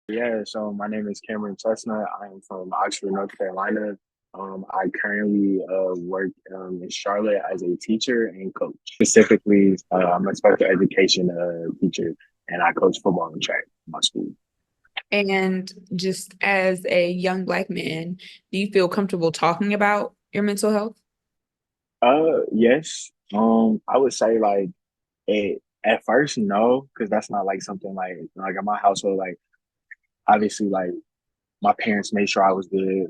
Yeah, so my name is Cameron Chestnut. I am from Oxford, North Carolina. I currently work in Charlotte as a teacher and coach. Specifically, I'm a special education teacher, and I coach football and track in my school. And just as a young Black man, do you feel comfortable talking about your mental health? Yes. I would say like at first no, because that's not like something like in my household. Like obviously, like my parents made sure I was good.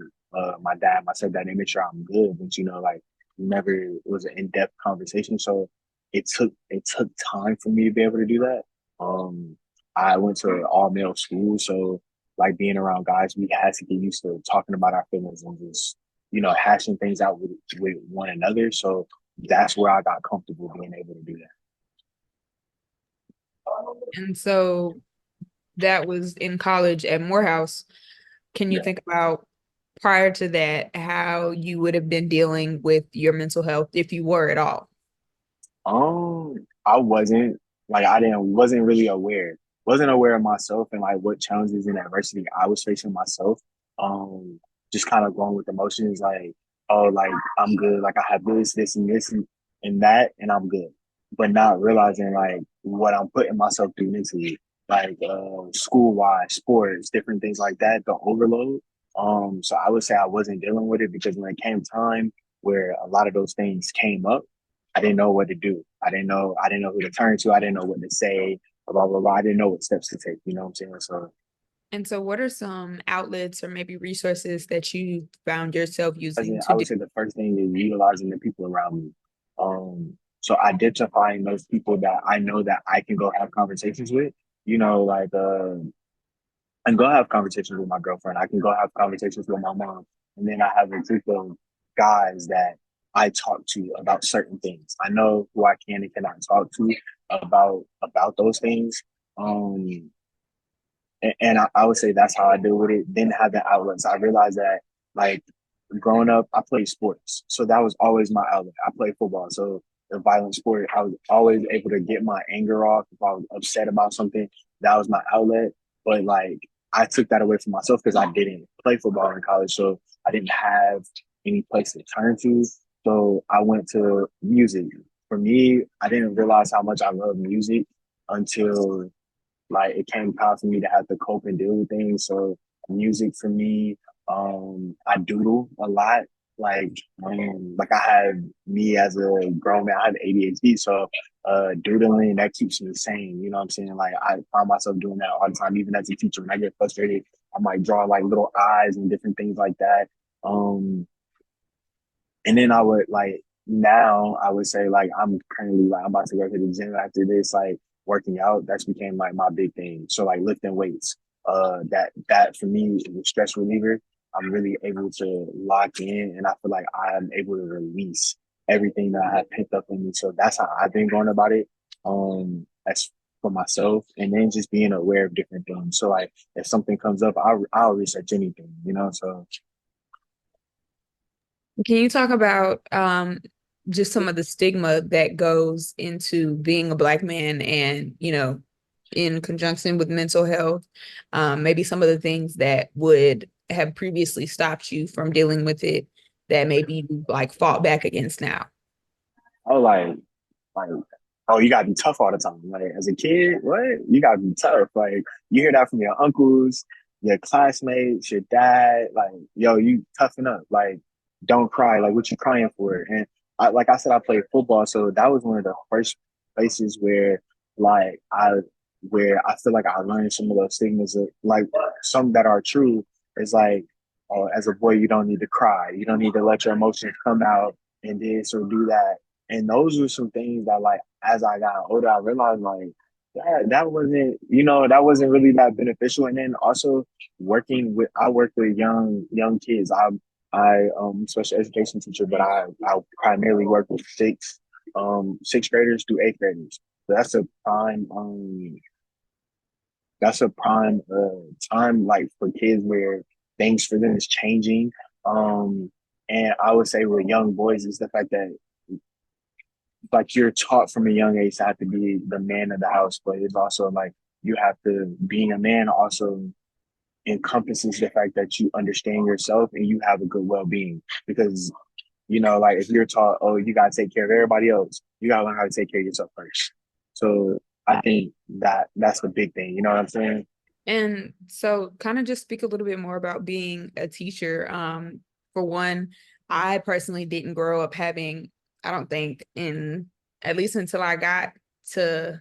My dad, my stepdad, they made sure I'm good. But like never it was an in-depth conversation. So it took time for me to be able to do that. Um, I went to an all male school, so like being around guys, we had to get used to talking about our feelings and just hashing things out with one another. So that's where I got comfortable being able to do that. And so that was in college at Morehouse. Can you Yeah. think about prior to that, how you would have been dealing with your mental health if you were at all? I wasn't like I didn't wasn't really wasn't aware of myself and like what challenges and adversity I was facing myself. Um, just kind of going with emotions, like oh, like I'm good, like I have this, and this, and that, and I'm good, but not realizing like what I'm putting myself through mentally, like school wise, sports, different things like that, the overload. So I would say I wasn't dealing with it because when it came time where a lot of those things came up. I didn't know what to do. I didn't know who to turn to. I didn't know what to say, blah, blah, blah. I didn't know what steps to take. You know what I'm saying? So And so, what are some outlets or maybe resources that you found yourself using I to do? would say the first thing is utilizing the people around me. So identifying those people that I know that I can go have conversations with, like and go have conversations with my girlfriend. I can go have conversations with my mom. And then I have a group of guys that I talk to about certain things. I know who I can and cannot talk to about those things. Um, and I would say that's how I deal with it. Then having outlets. I realized that like growing up, I played sports. So that was always my outlet. I played football. So the violent sport, I was always able to get my anger off. If I was upset about something, that was my outlet. But like I took that away from myself because I didn't play football in college. So I didn't have any place to turn to. So I went to music. For me, I didn't realize how much I love music until like it came time for me to have to cope and deal with things. So music for me, I doodle a lot. Like I have me as a grown man, I have ADHD, so doodling that keeps me sane. You know what I'm saying? Like I find myself doing that all the time, even as a teacher. When I get frustrated, I might draw like little eyes and different things like that. Um, and then I would like now I would say like I'm currently like I'm about to go to the gym after this, like working out. That's became like my big thing. So like lifting weights. That for me is a stress reliever. I'm really able to lock in and I feel like I'm able to release everything that I have picked up in me. So that's how I've been going about it. That's for myself. And then just being aware of different things. So like if something comes up, I'll research anything, So Can you talk about just some of the stigma that goes into being a Black man and, in conjunction with mental health, maybe some of the things that would have previously stopped you from dealing with it that maybe you like fought back against now? oh like, oh, you gotta be tough all the time. Like as a kid, what? You gotta be tough. Like you hear that from your uncles, your classmates, your dad. Like, yo, you toughen up. Like, don't cry. Like, what you crying for? And like I said, I played football, so that was one of the first places like where I feel like I learned some of those things, like some that are true. Is like, oh, as a boy, you don't need to cry. You don't need to let your emotions come out and this or do that. And those were some things that like as I got older, I realized like that wasn't, that wasn't really that beneficial. And then also I work with young kids. I special education teacher, but I primarily work with sixth graders through eighth graders. So that's a prime time like for kids where things for them is changing. Um, and I would say with young boys is the fact that like you're taught from a young age to have to be the man of the house, but it's also like you have to being a man also encompasses the fact that you understand yourself and you have a good well-being. Because like if you're taught, oh, you gotta take care of everybody else, you gotta learn how to take care of yourself first. So I think that that's the big thing. You know what I'm saying? And so kind of just speak a little bit more about being a teacher. For one, I personally didn't grow up having, I don't think in at least until I got to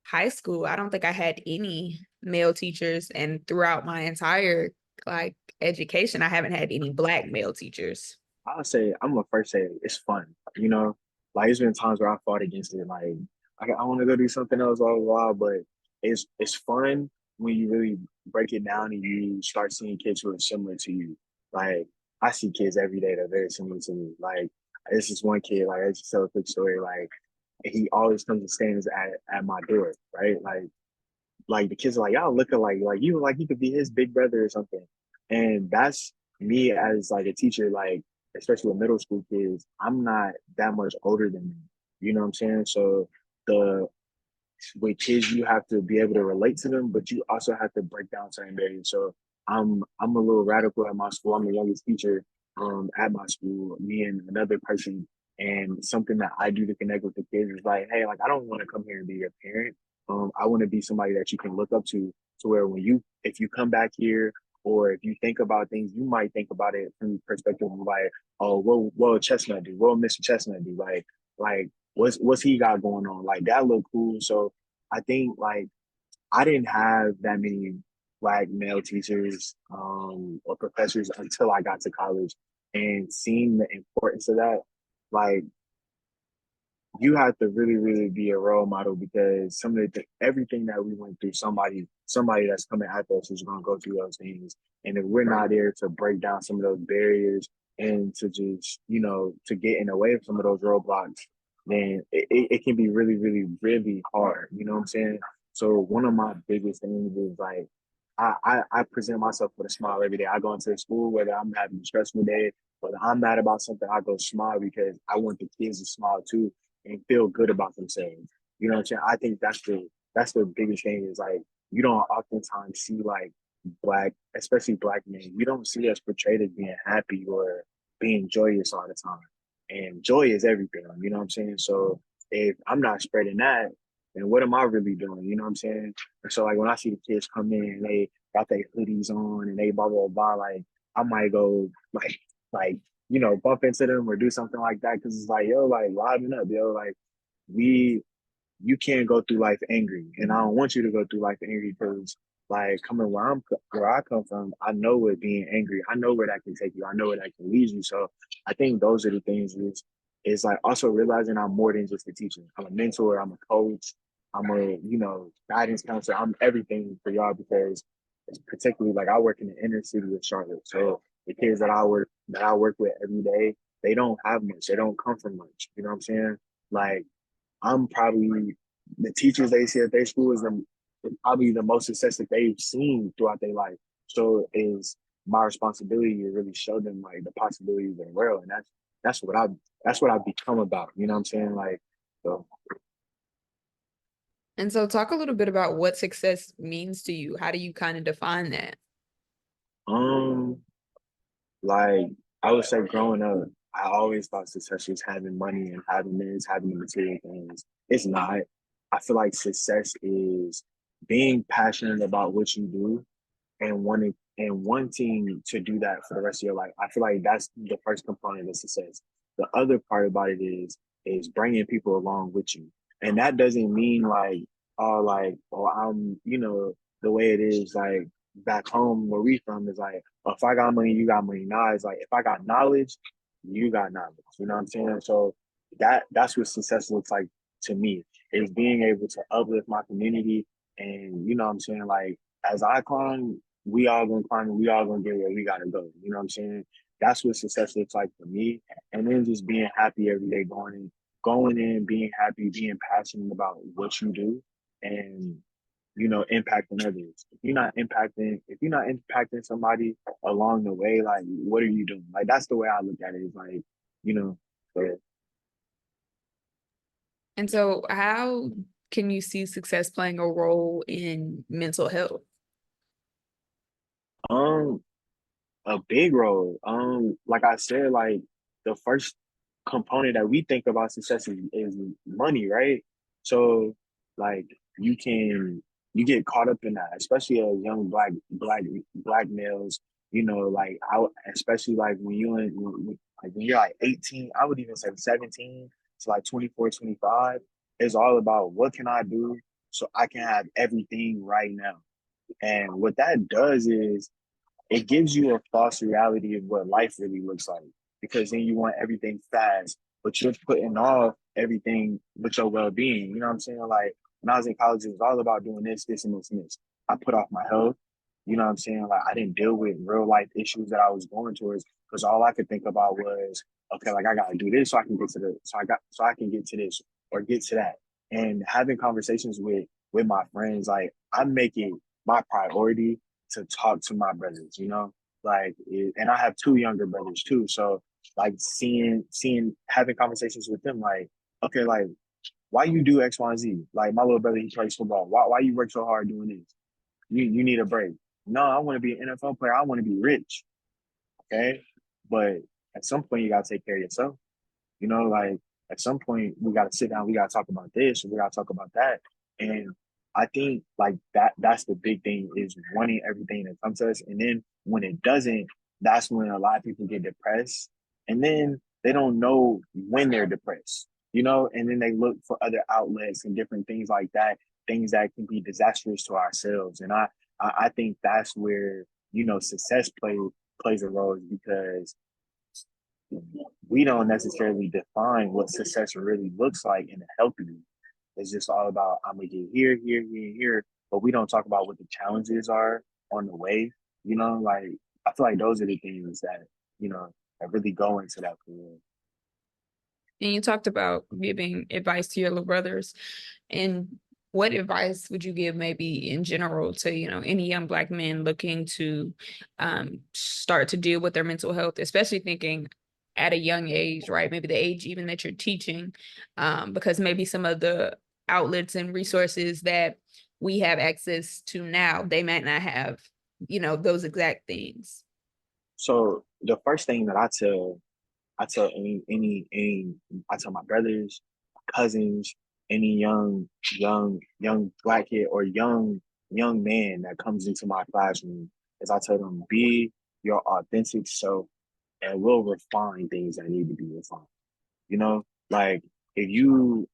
high school, I don't think I had any male teachers. And throughout my entire like education, I haven't had any black male teachers. I'll say I'm gonna first say it's fun. Like there's been times where I fought against it. Like I want to go do something else, blah blah blah. But it's fun when you really break it down and you start seeing kids who are similar to you. Like I see kids every day that are very similar to me. Like this is one kid. Like I just tell a quick story. Like he always comes and stands at my door, right? Like the kids are like, y'all look alike, like you could be his big brother or something. And that's me as like a teacher, like especially with middle school kids, I'm not that much older than them. You know what I'm saying? So the with kids, you have to be able to relate to them, but you also have to break down certain barriers. So I'm a little radical at my school. I'm the youngest teacher at my school, me and another person. And something that I do to connect with the kids is like, hey, like I don't want to come here and be your parent. I want to be somebody that you can look up to where when if you come back here or if you think about things, you might think about it from the perspective of like, oh, what will Chestnut do? What will Mr. Chestnut do? Like what's he got going on? Like that look cool. So I think like I didn't have that many black male teachers or professors until I got to college, and seeing the importance of that, like you have to really, really be a role model because everything that we went through, somebody that's coming after us is going to go through those things, and if we're not there to break down some of those barriers and to just to get in the way of some of those roadblocks, then it can be really, really, really hard. You know what I'm saying? So one of my biggest things is like I present myself with a smile every day. I go into school, whether I'm having a stressful day, whether I'm mad about something, I go smile because I want the kids to smile too and feel good about themselves. You know what I'm saying? I think that's the biggest thing is like you don't oftentimes see like especially black men, you don't see us portrayed as being happy or being joyous all the time. And joy is everything, you know what I'm saying? So if I'm not spreading that, then what am I really doing? You know what I'm saying? And so like when I see the kids come in and they got their hoodies on and they blah blah blah, like I might go like bump into them or do something like that because it's like, yo, like liven up, yo, like we you can't go through life angry, and I don't want you to go through life angry because like coming where I come from, I know what being angry, I know where that can take you, I know where that can lead you. So I think those are the things is like also realizing I'm more than just a teacher. I'm a mentor, I'm a coach, I'm a guidance counselor, I'm everything for y'all because it's particularly like I work in the inner city of Charlotte. So the kids that I work with every day, they don't have much. They don't come from much. You know what I'm saying? Like I'm probably the teachers they see at their school is probably the most success that they've seen throughout their life. So is my responsibility to really show them like the possibilities of the world, and that's what I that's what I've become about. You know what I'm saying? Like so. And so talk a little bit about what success means to you. How do you kind of define that? Um, like I would say, growing up, I always thought success was having money and having this, having the material things. It's not. I feel like success is being passionate about what you do and wanting to do that for the rest of your life. I feel like that's the first component of success. The other part about it is bringing people along with you, and that doesn't mean like oh I'm the way it is like back home where we from is like oh, if I got money you got money. Now it's like if I got knowledge you got knowledge. You know what I'm saying? So that's what success looks like to me is being able to uplift my community and you know what I'm saying like as I climb we all gonna climb and we all gonna get where we gotta go. You know what I'm saying? That's what success looks like for me. And then just being happy every day, going in, being happy, being passionate about what you do and impacting others. If you're not impacting somebody along the way, like what are you doing? Like that's the way I look at it. Is like, you know, so And so how can you see success playing a role in mental health? A big role. Like I said, like the first component that we think about success is money, right? So like you can you get caught up in that, especially as young black males. You know, like especially like like when you're like 18, I would even say 17 to like 24, 25. It's all about what can I do so I can have everything right now. And what that does is it gives you a false reality of what life really looks like because then you want everything fast, but you're putting off everything but your well being. You know what I'm saying? Like when I was in college, it was all about doing this, this, and this, and this. I put off my health. You know what I'm saying? Like I didn't deal with real life issues that I was going towards because all I could think about was, okay, like I gotta do this so I can get to the so I can get to this or get to that. And having conversations with my friends, like I make it my priority to talk to my brothers, you know, and I have two younger brothers too. So like having conversations with them, like, okay, like, why you do X, Y, and Z? Like my little brother, he plays football. Why you work so hard doing this? You need a break. No, I want to be an NFL player. I want to be rich. Okay. But at some point you gotta take care of yourself. You know, like at some point we gotta sit down, we gotta talk about this, we gotta talk about that. And I think like that's the big thing is wanting everything that comes to us. And then when it doesn't, that's when a lot of people get depressed. And then they don't know when they're depressed, you know, and then they look for other outlets and different things like that, things that can be disastrous to ourselves. And I think that's where, you know, success plays a role because we don't necessarily define what success really looks like in a healthy way. It's just all about I'm gonna get here, here, here, here, but we don't talk about what the challenges are on the way. You know, like I feel like those are the things that you know that really go into that career. And you talked about giving advice to your little brothers. And what advice would you give maybe in general to, any young black men looking to start to deal with their mental health, especially thinking at a young age, right? Maybe the age even that you're teaching, because maybe some of the outlets and resources that we have access to now, they might not have, those exact things. So the first thing that I tell any I tell my brothers, cousins, any young black kid or young man that comes into my classroom is I tell them be your authentic self and we'll refine things that need to be refined. You know, like if you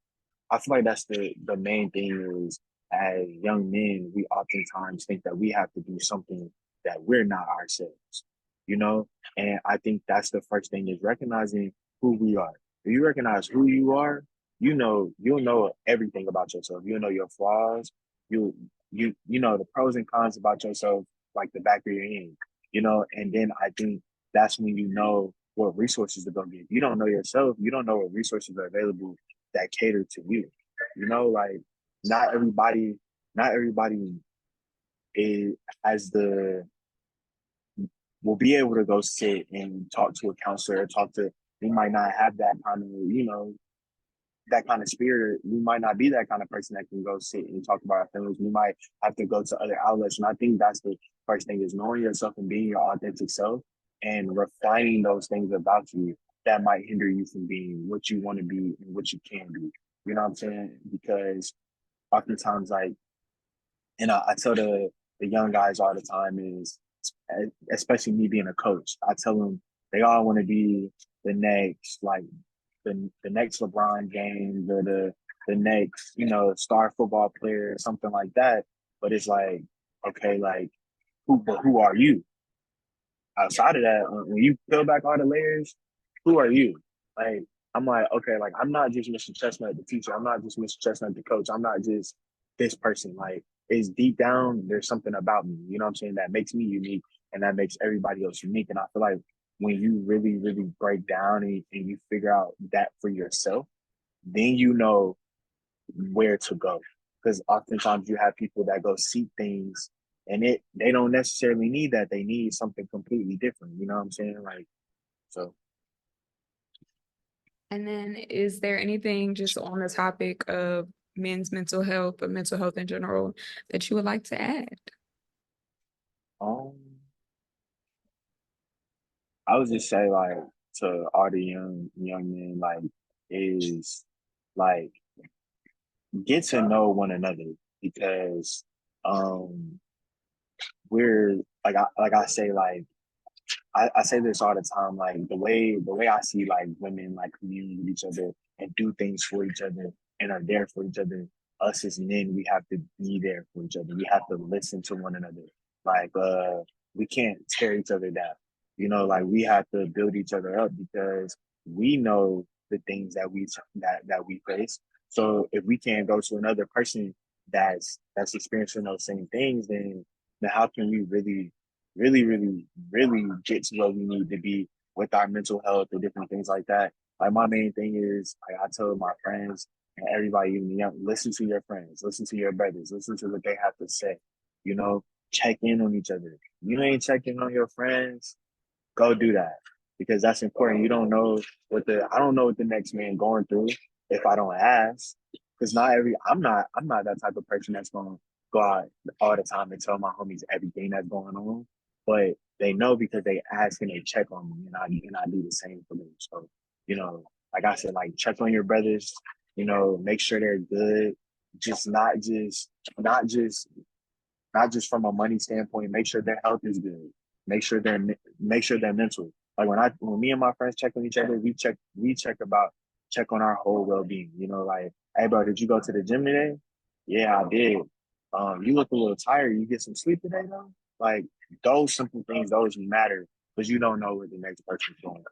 I feel like that's the main thing is as young men, we oftentimes think that we have to do something that we're not ourselves, you know? And I think that's the first thing is recognizing who we are. If you recognize who you are, you'll know everything about yourself. You'll know your flaws. You know the pros and cons about yourself like the back of your hand, you know, and then I think that's when you know what resources to go get. If you don't know yourself, you don't know what resources are available that cater to you. You know, like not everybody, not everybody is has the will be able to go sit and talk to a counselor, talk to they might not have that kind of, that kind of spirit. We might not be that kind of person that can go sit and talk about our feelings. We might have to go to other outlets. And I think that's the first thing is knowing yourself and being your authentic self and refining those things about you that might hinder you from being what you want to be and what you can be. You know what I'm saying? Because oftentimes like and I tell the young guys all the time is especially me being a coach, I tell them they all want to be the next like the next LeBron James or the next, star football player or something like that. But it's like, okay, like who are you? Outside of that, when you peel back all the layers, who are you? Like, I'm like, okay, like I'm not just Mr. Chestnut, the teacher. I'm not just Mr. Chestnut, the coach. I'm not just this person. Like, it's deep down, there's something about me, you know what I'm saying, that makes me unique and that makes everybody else unique. And I feel like when you really, really break down and you figure out that for yourself, then you know where to go. Because oftentimes you have people that go seek things and they don't necessarily need that. They need something completely different. You know what I'm saying? Like so And then is there anything just on the topic of men's mental health or mental health in general that you would like to add? um I would just say like to all the young men, like is like get to know one another because um we're like I say like I say this all the time, like the way I see like women like commune with each other and do things for each other and are there for each other. Us as men, we have to be there for each other. We have to listen to one another. Like we can't tear each other down. Like we have to build each other up because we know the things that we face. So if we can't go to another person that's experiencing those same things, then how can we really get to where we need to be with our mental health and different things like that. Like my main thing is like I tell my friends and everybody, even young, listen to your friends, listen to your brothers, listen to what they have to say. You know, check in on each other. You ain't checking on your friends, go do that because that's important. You don't know I don't know what the next man going through if I don't ask. Because I'm not that type of person that's gonna go out all the time and tell my homies everything that's going on. But they know because they ask and they check on me, and I do the same for them. So like I said, like check on your brothers. Make sure they're good. Just not just from a money standpoint. Make sure their health is good. Make sure they're mental. Like when me and my friends check on each other, we check on our whole well being. Like, hey bro, did you go to the gym today? Yeah, I did. You look a little tired. You get some sleep today though. Like those simple things, those matter because you don't know where the next person's going.